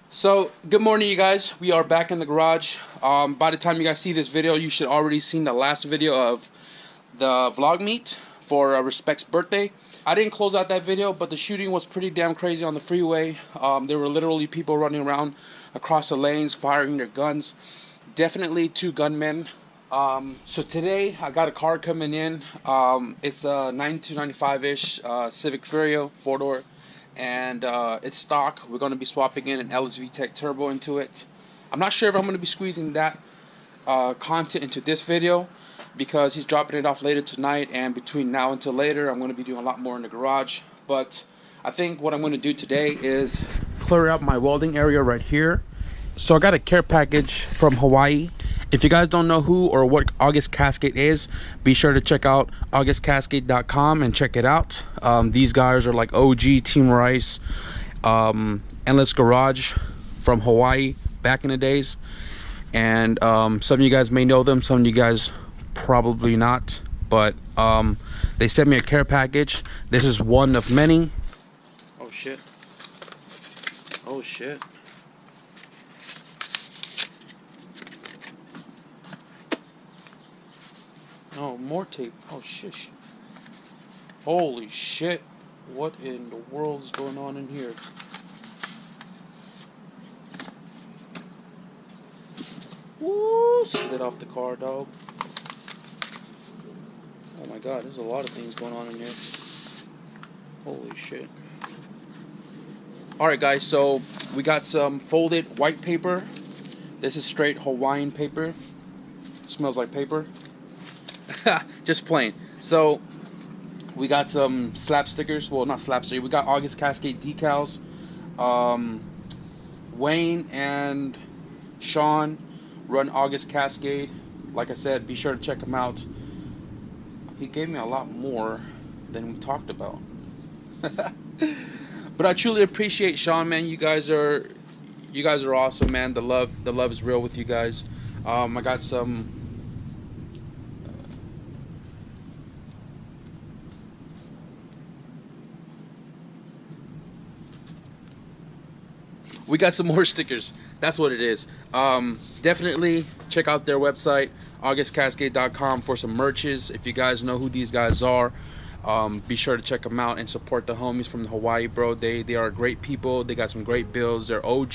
So, good morning, you guys. We are back in the garage. By the time you guys see this video, you should already seen the last video of the vlog meet for Respect's birthday. I didn't close out that video, but the shooting was pretty damn crazy on the freeway. There were literally people running around across the lanes, firing their guns. Definitely two gunmen. So today, I got a car coming in. It's a 9295-ish Civic Furio 4-door. And it's stock. We're going to be swapping in an LSVTEC turbo into it. I'm not sure if I'm going to be squeezing that content into this video because he's dropping it off later tonight, and between now until later I'm going to be doing a lot more in the garage. But I think what I'm going to do today is clear out my welding area right here. So I got a care package from Hawaii. If you guys don't know who or what AugustCascade is, be sure to check out AugustCascade.com and check it out. These guys are like OG Team Rice, Endless Garage from Hawaii back in the days. And some of you guys may know them, some of you guys probably not. But they sent me a care package. This is one of many. Oh shit. Oh shit. Oh, more tape. Oh, shish. Holy shit. What in the world is going on in here? Woo! Slid off the car, dog. Oh my god, there's a lot of things going on in here. Holy shit. Alright, guys, so we got some folded white paper. This is straight Hawaiian paper. Smells like paper. Just plain. So we got some slap stickers. Well, not slap stickers. We got AugustCascade decals. Wayne and Sean run AugustCascade. Like I said, be sure to check them out. He gave me a lot more than we talked about. But I truly appreciate Sean, man. You guys are awesome, man. The love is real with you guys. I got some. We got some more stickers. That's what it is. Definitely check out their website, AugustCascade.com, for some merches. If you guys know who these guys are, be sure to check them out and support the homies from the Hawaii, bro. They are great people. They got some great builds. They're OG.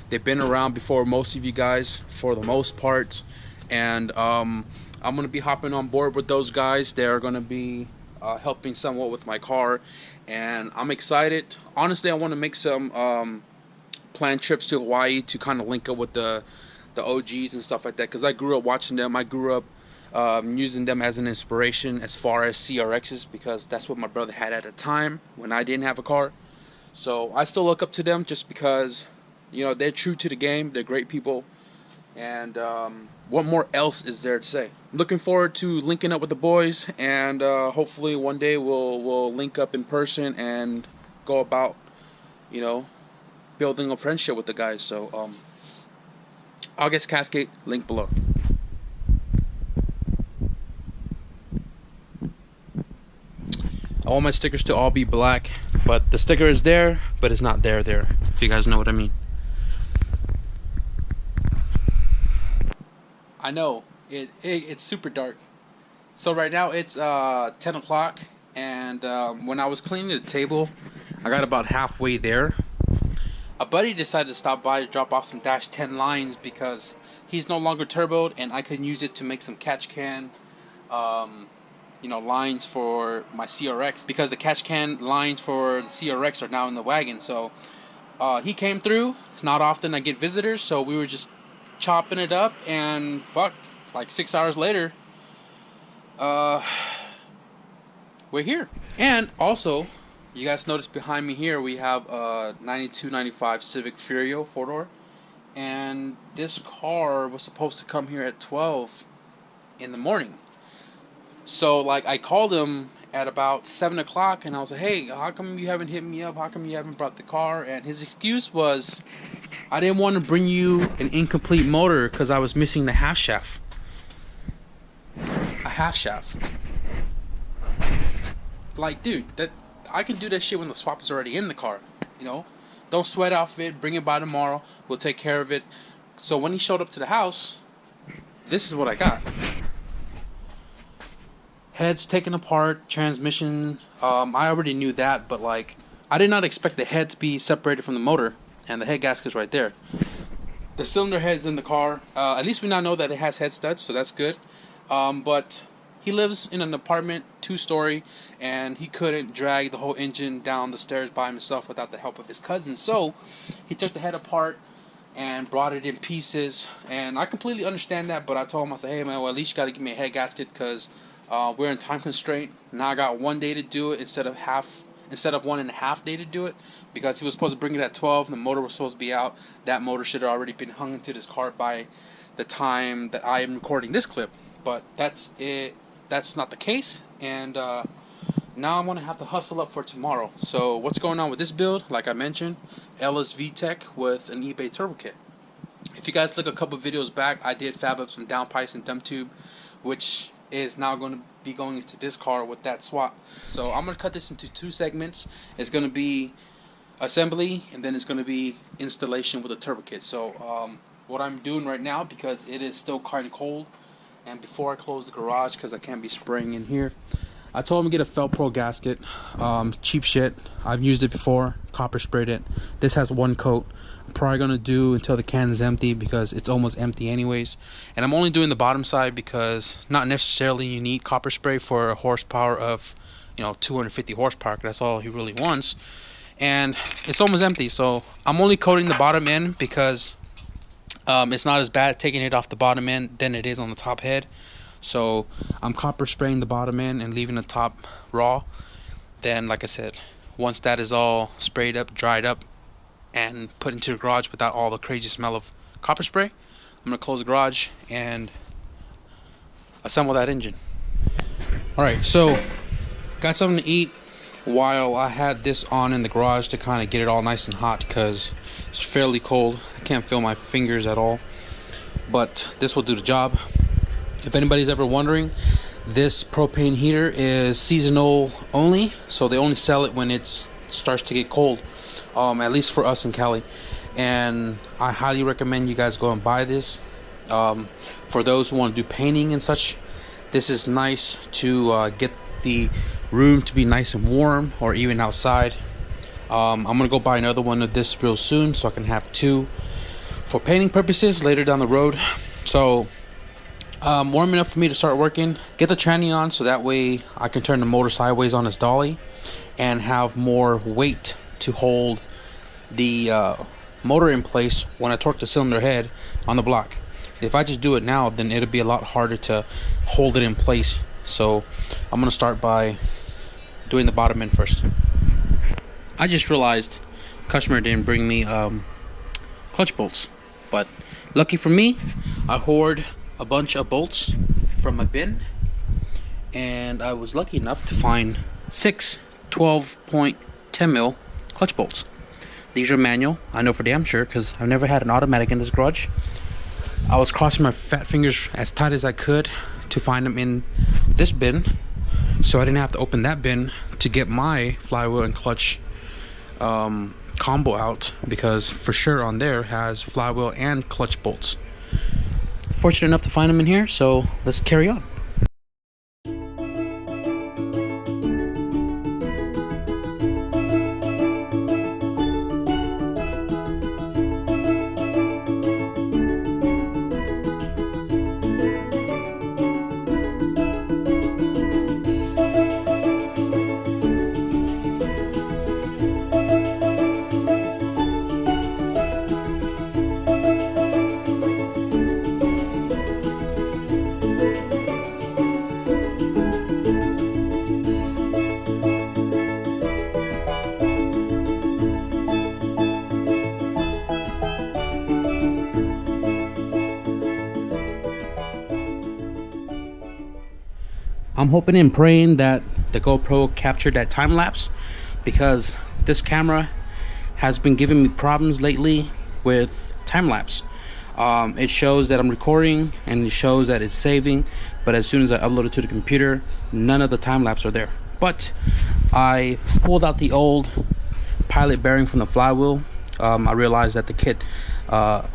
They've been around before most of you guys, for the most part. And I'm going to be hopping on board with those guys. They're going to be helping somewhat with my car. And I'm excited. Honestly, I want to make some planned trips to Hawaii to kind of link up with the OGs and stuff like that, because I grew up watching them. I grew up using them as an inspiration as far as CRXs, because that's what my brother had at the time when I didn't have a car. So I still look up to them just because, you know, they're true to the game. They're great people. And what more else is there to say? I'm looking forward to linking up with the boys, and hopefully one day we'll link up in person and go about, you know, building a friendship with the guys. So AugustCascade, link below. I want my stickers to all be black, but the sticker is there, but it's not there, if you guys know what I mean. I know it's super dark. So right now it's 10 o'clock, and when I was cleaning the table, I got about halfway there. A buddy decided to stop by to drop off some Dash 10 lines because he's no longer turboed, and I could use it to make some catch can, you know, lines for my CRX, because the catch can lines for the CRX are now in the wagon. So he came through. It's not often I get visitors, so we were just chopping it up, and fuck, like 6 hours later, we're here. And also, you guys notice behind me here we have a 9295 Civic Furio 4-door, and this car was supposed to come here at 12 in the morning. So like I called him at about 7 o'clock and I was like, hey, how come you haven't hit me up? How come you haven't brought the car? And his excuse was, I didn't want to bring you an incomplete motor because I was missing the half shaft. A half shaft. Like, dude, that I can do that shit when the swap is already in the car, you know? don't sweat off it, bring it by tomorrow, we'll take care of it. So when he showed up to the house, this is what I got. Heads taken apart, transmission, I already knew that, but like, I did not expect the head to be separated from the motor, and the head gasket's right there. The cylinder head's in the car. At least we now know that it has head studs, so that's good. But he lives in an apartment, 2-story, and he couldn't drag the whole engine down the stairs by himself without the help of his cousin. So he took the head apart and brought it in pieces. And I completely understand that, but I told him, I said, hey man, well at least you got to give me a head gasket because we're in time constraint. Now I got 1 day to do it instead of 1.5 days to do it, because he was supposed to bring it at 12. The motor was supposed to be out. That motor should have already been hung into this car by the time that I am recording this clip. But that's it. That's not the case, and now I'm gonna have to hustle up for tomorrow. So what's going on with this build? Like I mentioned, LSVTEC with an eBay turbo kit. If you guys look a couple videos back, I did fab up some downpipes and dump tube, which is now going to be going into this car with that swap. So I'm going to cut this into 2 segments. It's going to be assembly, and then it's going to be installation with a turbo kit. So what I'm doing right now, because it is still kind of cold, and before I close the garage, because I can't be spraying in here, I told him to get a Felpro gasket. Cheap shit. I've used it before. Copper sprayed it. This has 1 coat. I'm probably going to do until the can is empty, because it's almost empty anyways. And I'm only doing the bottom side because not necessarily you need copper spray for a horsepower of, 250 horsepower. That's all he really wants. And it's almost empty, so I'm only coating the bottom end because it's not as bad taking it off the bottom end than it is on the top head. So I'm copper spraying the bottom end and leaving the top raw. Then, like I said, once that is all sprayed up, dried up, and put into the garage without all the crazy smell of copper spray, I'm gonna close the garage and assemble that engine. Alright, so got something to eat while I had this on in the garage to kind of get it all nice and hot, because it's fairly cold. I can't feel my fingers at all, but this will do the job. If anybody's ever wondering, this propane heater is seasonal only, so they only sell it when it starts to get cold, at least for us in Cali. And I highly recommend you guys go and buy this. For those who want to do painting and such, this is nice to get the room to be nice and warm, or even outside. I'm gonna go buy another one of this real soon, so I can have 2 for painting purposes later down the road. So warm enough for me to start working. Get the tranny on so that way I can turn the motor sideways on its dolly and have more weight to hold the motor in place when I torque the cylinder head on the block. If I just do it now, then it'll be a lot harder to hold it in place. So I'm gonna start by doing the bottom end first. I just realized customer didn't bring me clutch bolts, but lucky for me, I hoard a bunch of bolts from my bin, and I was lucky enough to find 6 12.10 mil clutch bolts. These are manual, I know for damn sure, because I've never had an automatic in this garage. I was crossing my fat fingers as tight as I could to find them in this bin, so I didn't have to open that bin to get my flywheel and clutch combo out, because for sure on there has flywheel and clutch bolts. Fortunate enough to find them in here, so let's carry on. I'm hoping and praying that the GoPro captured that time lapse, because this camera has been giving me problems lately with time lapse. It shows that I'm recording and it shows that it's saving, but as soon as I upload it to the computer, none of the time lapse are there. But I pulled out the old pilot bearing from the flywheel I realized that the kit, I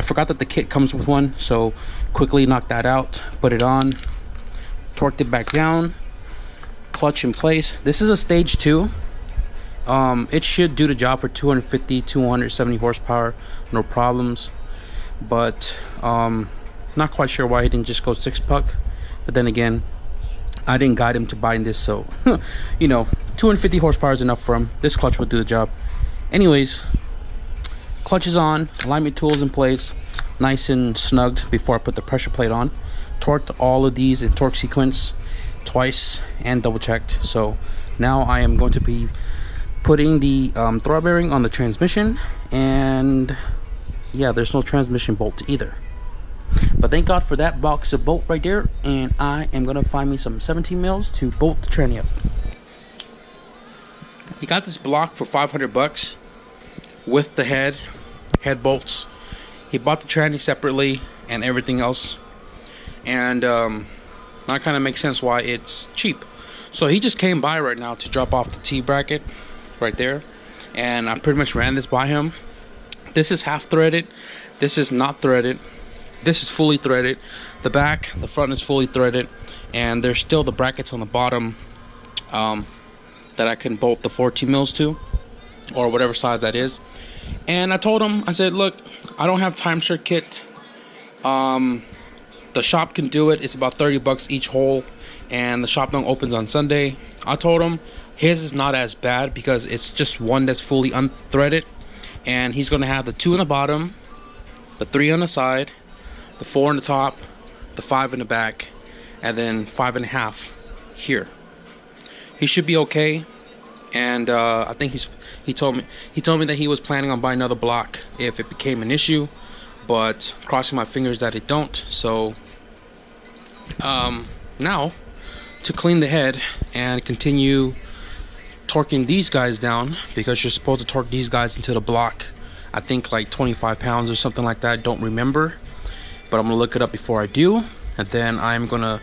forgot that the kit comes with one, so quickly knocked that out, put it on, torqued it back down, clutch in place. This is a stage 2. It should do the job for 250, 270 horsepower, no problems. But not quite sure why he didn't just go 6-puck. But then again, I didn't guide him to buying this, so you know, 250 horsepower is enough for him. This clutch will do the job. Anyways, clutch is on, alignment tools in place, nice and snugged before I put the pressure plate on. Torqued all of these in torque sequence twice and double checked. So now I am going to be putting the throttle bearing on the transmission, and yeah, there's no transmission bolt either. But thank God for that box of bolt right there, and I am gonna find me some 17 mils to bolt the tranny up. He got this block for 500 bucks with the head bolts. He bought the tranny separately and everything else, and that kind of makes sense why it's cheap. So he just came by right now to drop off the T bracket right there, and I pretty much ran this by him. This is half threaded, this is not threaded, this is fully threaded. The back, the front is fully threaded, and there's still the brackets on the bottom that I can bolt the 14 mils to, or whatever size that is. And I told him, I said, look, I don't have timeshare kit. The shop can do it. It's about 30 bucks each hole, and the shop don't opens on Sunday. I told him his is not as bad because it's just one that's fully unthreaded, and he's gonna have the 2 on the bottom, the 3 on the side, the 4 on the top, the 5 in the back, and then 5.5 here. He should be okay. And I think he told me that he was planning on buying another block if it became an issue, but crossing my fingers that it don't. So now to clean the head and continue torquing these guys down, because you're supposed to torque these guys into the block, I think like 25 pounds or something like that. I don't remember, but I'm gonna look it up before I do. And then I'm gonna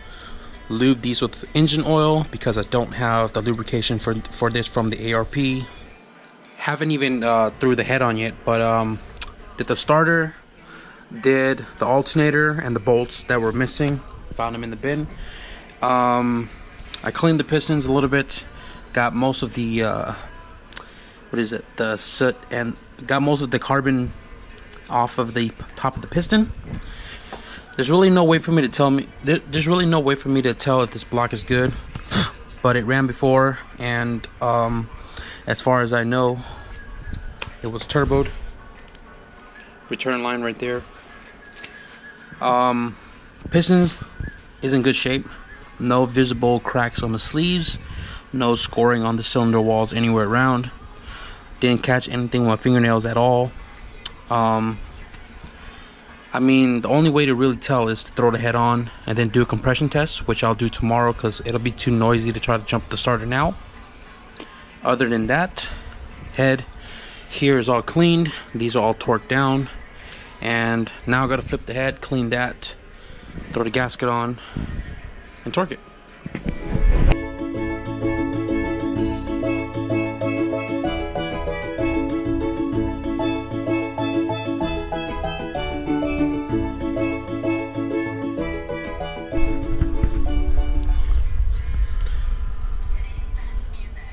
lube these with engine oil because I don't have the lubrication for this from the ARP. Haven't even threw the head on yet, but did the starter, did the alternator and the bolts that were missing, found them in the bin. I cleaned the pistons a little bit, got most of the the soot, and got most of the carbon off of the top of the piston. There's really no way for me to tell if this block is good, but it ran before, and as far as I know, it was turboed. Return line right there. Pistons is in good shape. No visible cracks on the sleeves, no scoring on the cylinder walls anywhere around. Didn't catch anything with my fingernails at all. I mean, the only way to really tell is to throw the head on and then do a compression test, which I'll do tomorrow because it'll be too noisy to try to jump the starter now. Other than that, head here is all cleaned. These are all torqued down. And now I gotta flip the head, clean that, throw the gasket on, and torque it.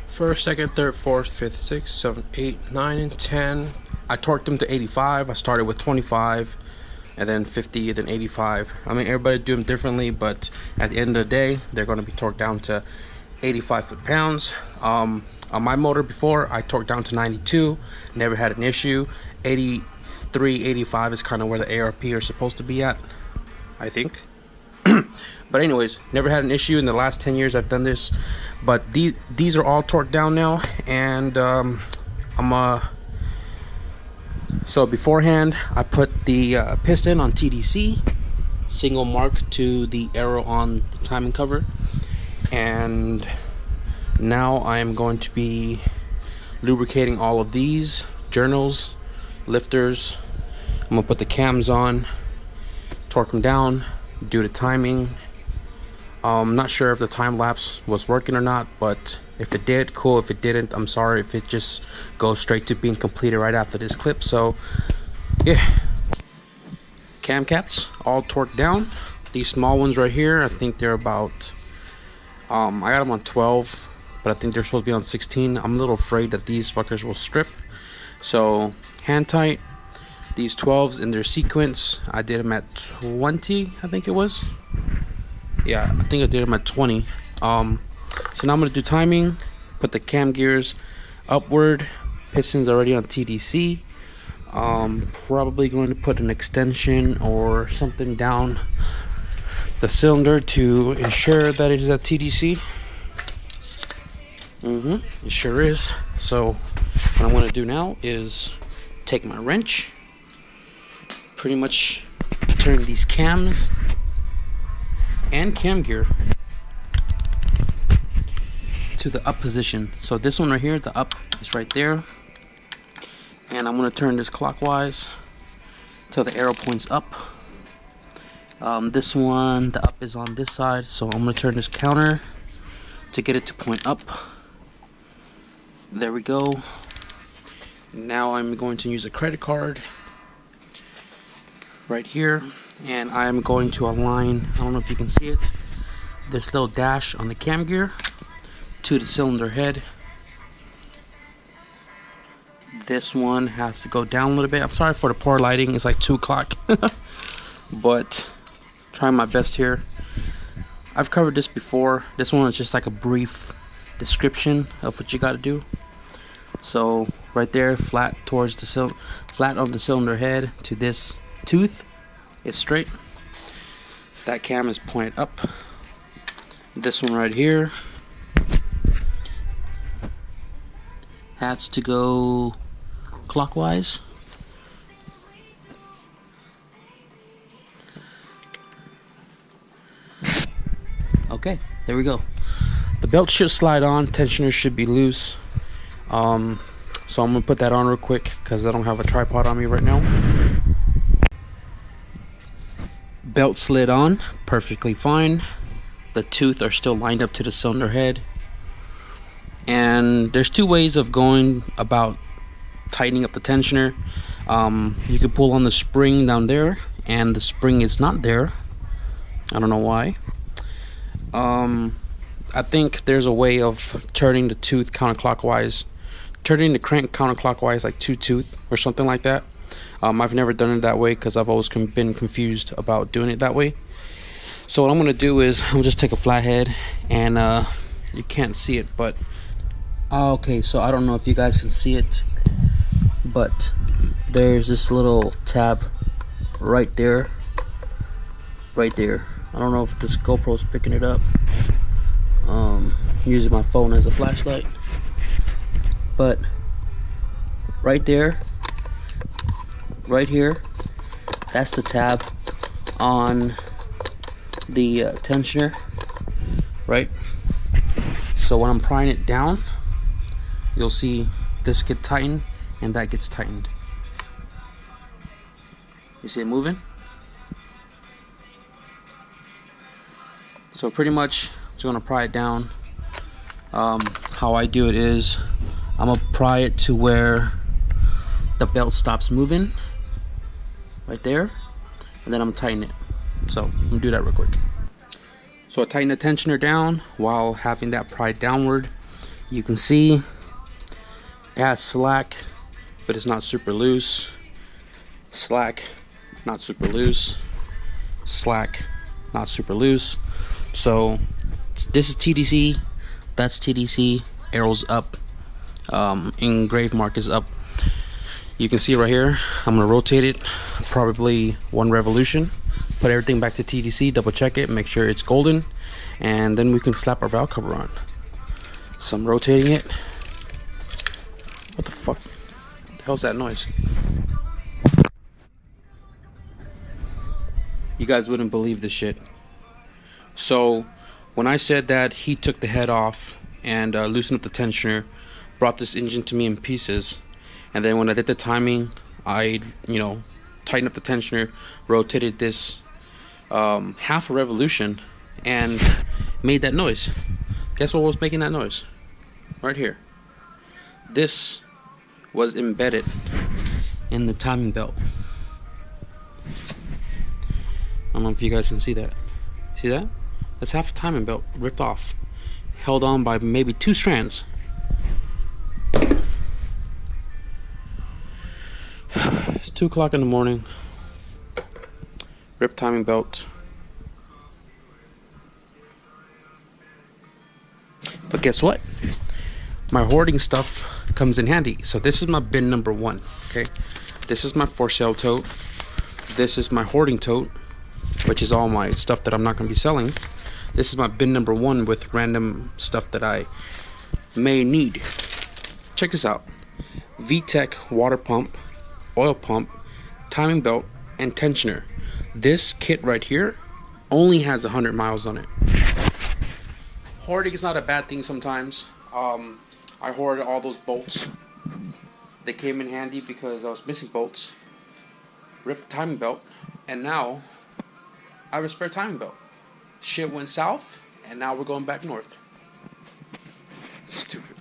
First, second, third, fourth, fifth, sixth, seventh, 8, 9, and 10. I torqued them to 85. I started with 25, and then 50, then 85. I mean, everybody do them differently, but at the end of the day, they're going to be torqued down to 85 foot-pounds. On my motor before, I torqued down to 92. Never had an issue. 83, 85 is kind of where the ARP are supposed to be at, I think. But anyways, never had an issue in the last 10 years I've done this. But these are all torqued down now, and so beforehand I put the piston on TDC, single mark to the arrow on the timing cover, and now I am going to be lubricating all of these journals, lifters. I'm gonna put the cams on, torque them down, do the timing, Not sure if the time lapse was working or not, but if it did, cool. If it didn't, I'm sorry if it just goes straight to being completed right after this clip. So yeah, cam caps all torqued down. These small ones right here, I think they're about I got them on 12, but I think they're supposed to be on 16. I'm a little afraid that these fuckers will strip, so hand tight these 12s in their sequence. I did them at 20, I think it was. Yeah, I think I did them at 20. So now I'm gonna do timing, put the cam gears upward, pistons already on TDC. Probably going to put an extension or something down the cylinder to ensure that it is at TDC. It sure is. So what I'm gonna do now is take my wrench, pretty much turn these cams and cam gear to the up position. So this one right here, the up is right there, and I'm going to turn this clockwise till the arrow points up. This one, the up is on this side, so I'm going to turn this counter to get it to point up. There we go. Now I'm going to use a credit card right here, and I'm going to align, I don't know if you can see it, this little dash on the cam gear to the cylinder head. This one has to go down a little bit. I'm sorry for the poor lighting, it's like 2 o'clock but trying my best here. I've covered this before. This one is just like a brief description of what you got to do. So right there, flat towards the flat on the cylinder head to this tooth, it's straight. That cam is pointed up. This one right here has to go clockwise. Okay, there we go. The belt should slide on, tensioner should be loose. So I'm gonna put that on real quick because I don't have a tripod on me right now. Belt slid on perfectly fine. The tooth are still lined up to the cylinder head, and there's 2 ways of going about tightening up the tensioner. You can pull on the spring down there, and the spring is not there. I don't know why. I think there's a way of turning the tooth counterclockwise, turning the crank counterclockwise, like 2 tooth or something like that. I've never done it that way because I've always been confused about doing it that way. So what I'm gonna do is I'm just take a flathead, and you can't see it, but okay, so I don't know if you guys can see it, but there's this little tab right there. I don't know if this GoPro's picking it up. I'm using my phone as a flashlight, but right there, right here, that's the tab on the tensioner, right? So when I'm prying it down, you'll see this get tightened and that gets tightened. You see it moving? So pretty much just gonna pry it down. How I do it is I'm gonna pry it to where the belt stops moving, right there, and then I'm gonna tighten it. So I'm gonna do that real quick. So I tighten the tensioner down while having that pried downward. You can see it has slack, but it's not super loose. Slack, not super loose. Slack, not super loose. So this is TDC, that's TDC, arrows up, engraved mark is up. You can see right here, I'm gonna rotate it probably 1 revolution, put everything back to TDC, double check it, make sure it's golden, and then we can slap our valve cover on. So I'm rotating it. What the fuck? What the hell's that noise? You guys wouldn't believe this shit. So when I said that he took the head off and loosened up the tensioner, brought this engine to me in pieces, and then when I did the timing, I tightened up the tensioner, rotated this half a revolution, and made that noise. Guess what was making that noise? Right here. This was embedded in the timing belt. I don't know if you guys can see that. See that? That's half a timing belt ripped off, held on by maybe 2 strands. It's 2 o'clock in the morning. Ripped timing belt. But guess what? My hoarding stuff comes in handy. So this is my bin number 1. Okay, this is my for sale tote. This is my hoarding tote, which is all my stuff that I'm not going to be selling. This is my bin number 1 with random stuff that I may need. Check this out. VTEC water pump, oil pump, timing belt, and tensioner. This kit right here only has 100 miles on it. Hoarding is not a bad thing sometimes. I hoarded all those bolts. They came in handy because I was missing bolts. Ripped the timing belt, and now I have a spare timing belt. Shit went south, and now we're going back north. Stupid.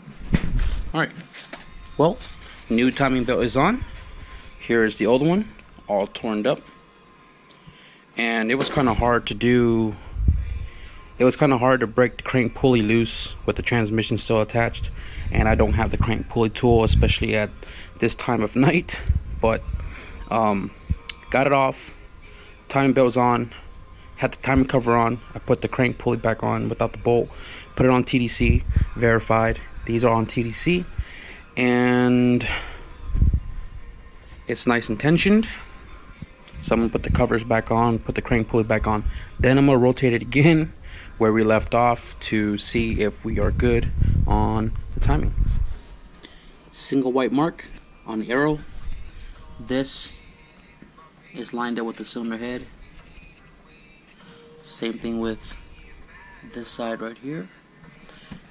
Alright. Well, new timing belt is on. Here is the old one, all torn up. And it was kind of hard to do. It was kind of hard to break the crank pulley loose with the transmission still attached. And I don't have the crank pulley tool, especially at this time of night. But got it off. Timing belt's on. Had the timing cover on. I put the crank pulley back on without the bolt. Put it on TDC. Verified. These are on TDC. And it's nice and tensioned. So I'm going to put the covers back on. Put the crank pulley back on. Then I'm going to rotate it again where we left off to see if we are good on the timing. Single white mark on the arrow. This is lined up with the cylinder head. Same thing with this side right here.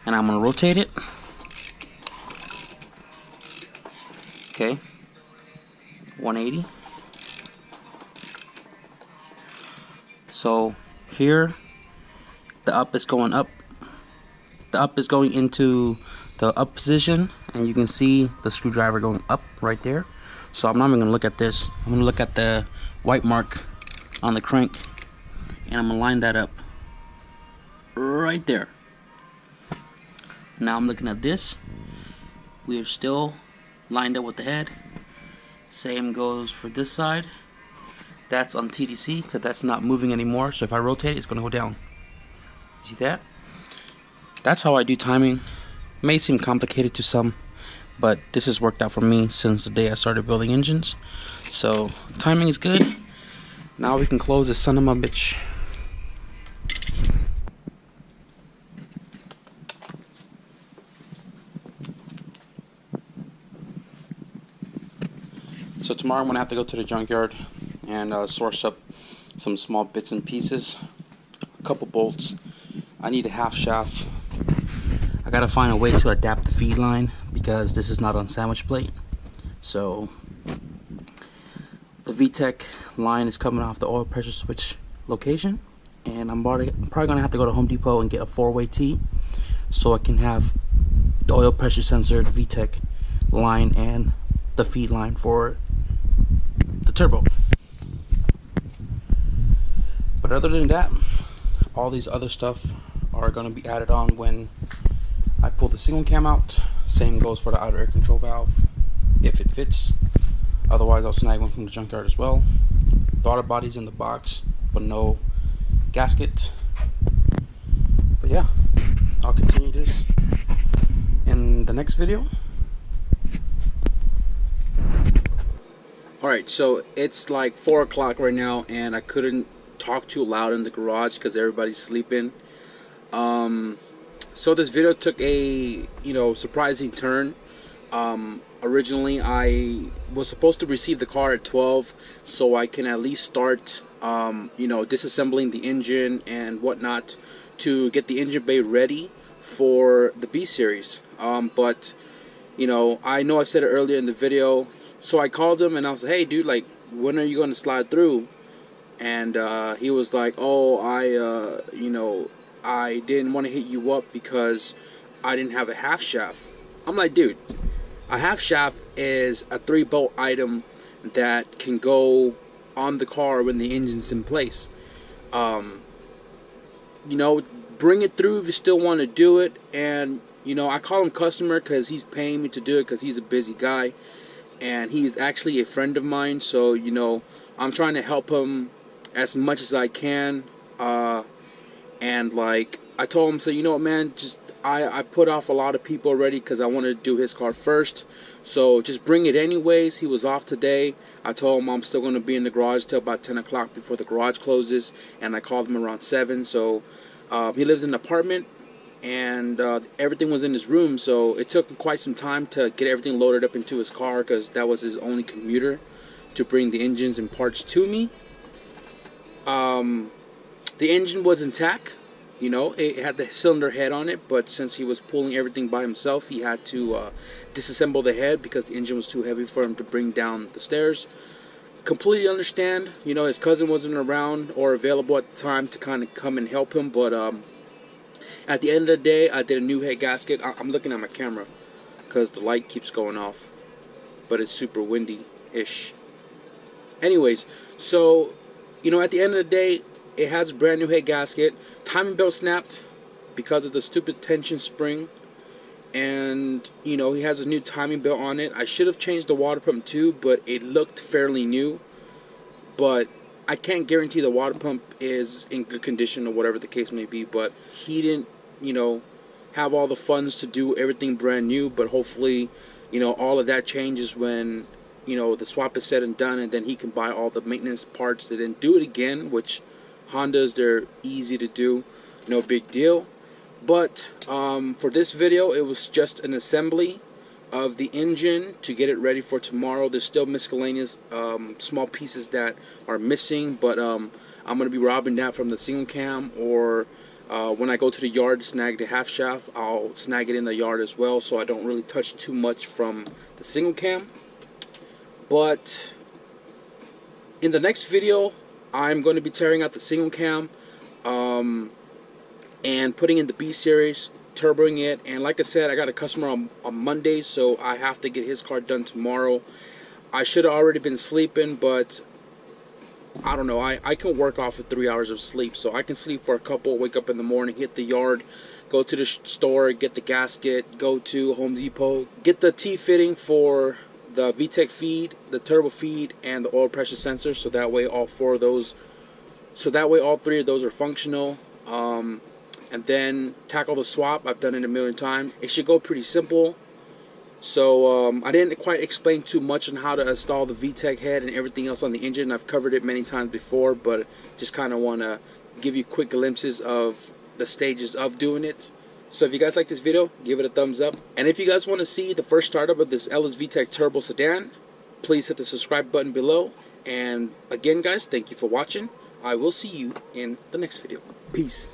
And I'm going to rotate it. Okay. 180. So here the up is going up. The up is going into the up position, and you can see the screwdriver going up right there. So I'm not even going to look at this. I'm going to look at the white mark on the crank, and I'm going to line that up right there. Now I'm looking at this. We are still lined up with the head. Same goes for this side. That's on TDC because that's not moving anymore. So if I rotate it, it's going to go down. See that? That's how I do timing. May seem complicated to some, but this has worked out for me since the day I started building engines. So timing is good. Now we can close this son of a bitch. So tomorrow I'm going to have to go to the junkyard and source up some small bits and pieces, a couple bolts. I need a half shaft. I gotta find a way to adapt the feed line because this is not on sandwich plate. So the VTEC line is coming off the oil pressure switch location, and I'm probably gonna have to go to Home Depot and get a 4-way T so I can have the oil pressure sensor, the VTEC line, and the feed line for the turbo. But other than that, all these other stuff are going to be added on when I pull the single cam out. Same goes for the outer air control valve, if it fits. Otherwise, I'll snag one from the junkyard as well. Daughter body's in the box, but no gasket. But yeah, I'll continue this in the next video. Alright, so it's like 4 o'clock right now, and I couldn't talk too loud in the garage because everybody's sleeping. So this video took a surprising turn. Originally I was supposed to receive the car at 12 so I can at least start disassembling the engine and whatnot to get the engine bay ready for the B series. But I know I said it earlier in the video, so I called him and I was like, hey dude, like, when are you going to slide through? and he was like, "Oh, I didn't want to hit you up because I didn't have a half shaft." I'm like, dude, a half shaft is a 3-bolt item that can go on the car when the engine's in place. Bring it through if you still want to do it. And I call him customer because he's paying me to do it because he's a busy guy, and he's actually a friend of mine. So I'm trying to help him as much as I can. And like I told him, so you know what, man, just I put off a lot of people already because I wanted to do his car first. So just bring it anyways. He was off today. I told him I'm still going to be in the garage till about 10 o'clock before the garage closes, and I called him around 7. So he lives in an apartment, and everything was in his room, so it took him quite some time to get everything loaded up into his car because that was his only commuter to bring the engines and parts to me. The engine was intact. It had the cylinder head on it, but since he was pulling everything by himself, he had to disassemble the head because the engine was too heavy for him to bring down the stairs. Completely understand. His cousin wasn't around or available at the time to kind of come and help him, but at the end of the day, I did a new head gasket. I'm looking at my camera because the light keeps going off, but it's super windy-ish. Anyways, so at the end of the day, it has a brand new head gasket. Timing belt snapped because of the stupid tension spring, and he has a new timing belt on it. I should have changed the water pump too, but it looked fairly new. But I can't guarantee the water pump is in good condition or whatever the case may be. But he didn't have all the funds to do everything brand new. But hopefully all of that changes when the swap is said and done, and then he can buy all the maintenance parts to then do it again, which Hondas, they're easy to do, no big deal. But for this video, it was just an assembly of the engine to get it ready for tomorrow. There's still miscellaneous small pieces that are missing, but I'm going to be robbing that from the single cam, or when I go to the yard to snag the half shaft, I'll snag it in the yard as well, so I don't really touch too much from the single cam. But in the next video, I'm going to be tearing out the single cam and putting in the B series, turboing it. And like I said, I got a customer on Monday, so I have to get his car done tomorrow. I should have already been sleeping, but I don't know. I can work off of 3 hours of sleep, so I can sleep for a couple, wake up in the morning, hit the yard, go to the store, get the gasket, go to Home Depot, get the T-fitting for the VTEC feed, the turbo feed, and the oil pressure sensor, so that way all 3 of those are functional. And then tackle the swap. I've done it a million times. It should go pretty simple. So I didn't quite explain too much on how to install the VTEC head and everything else on the engine. I've covered it many times before, but just kind of want to give you quick glimpses of the stages of doing it. So if you guys like this video, give it a thumbs up. And if you guys want to see the first startup of this LSVTEC Turbo Sedan, please hit the subscribe button below. And again, guys, thank you for watching. I will see you in the next video. Peace.